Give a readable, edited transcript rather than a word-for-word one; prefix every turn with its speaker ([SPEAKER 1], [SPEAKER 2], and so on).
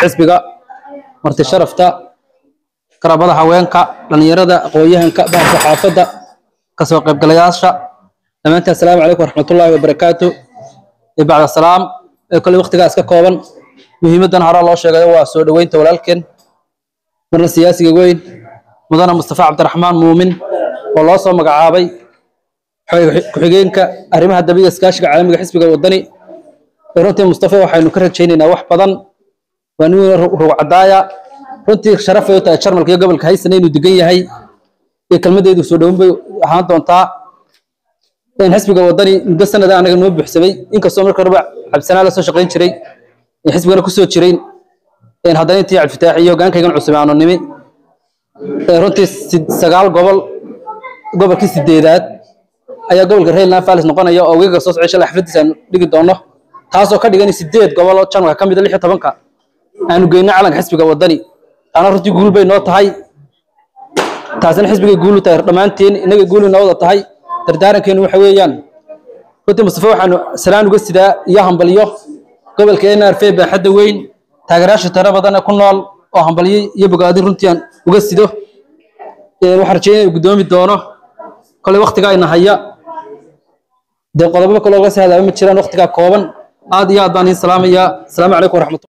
[SPEAKER 1] xisbiga marti sharafta qaraabada haweenka dhalinyarada aqoonyahanka bahasa xaafada ka soo qaybgalayaasha dhammaantiin assalaamu calaykum waraxmatullaahi wabarakaatuh bacda salaam kulli waqtigaas ka kooban muhiimadan hore loo sheegay waa soo dhaweynta walaalkeen marna siyaasiga weyn mudane Mustafa Cabdiraxmaan Muumin oo loo soo magacaabay ku-xigeenka arrimaha dabiga iskaashiga caalamiga xisbiga wadani runtii Mustafa waxaynu ka rajaynaynaa wax badan وأنو رعدايا runtii sharaf ay tahay jarmalka iyo gobolka haysan inuu degan yahay ee kelmadeedu soo dhawan bay ahaan doontaa in xisbiga wadani muddo sanad anaga noo buuxsamay inkastoo marka raba cabsanaa la soo shaqeyn jiray in xisbigana ku soo jiray in haddana intii Cabdifitaax iyo hogaankaygan cusub aanu nimi runtii sagaal gobolkii sideedaad ayaa gobolka Reelna Falis noqonaya oo weega soo socoshay xafladiisa dhigi doono taasoo ka dhigan 8 gobol oo jarmalka kamid ah 16 aanu geeyna calanka xisbiga wadani أنا رتي يقول بين نوتهاي تاسن حسب يقولوا تاير دمانتين إنك يقولوا نوضة تهاي تردارن كانوا حويان كنت مصطفى حنو سلام وقصت ده ياهم باليوم قبل كأنه رفيع بحد وين تاجراش ترى بدنا كنا أهم بالي يبقى قادر رنتيان وقصت ده وحرجين قدامي الدوانة كل وقت جاي نهاية ده قلبي كل وقت هذا متشران وقت جا كوبن عادي يا داني السلام عليكم ورحمة الله.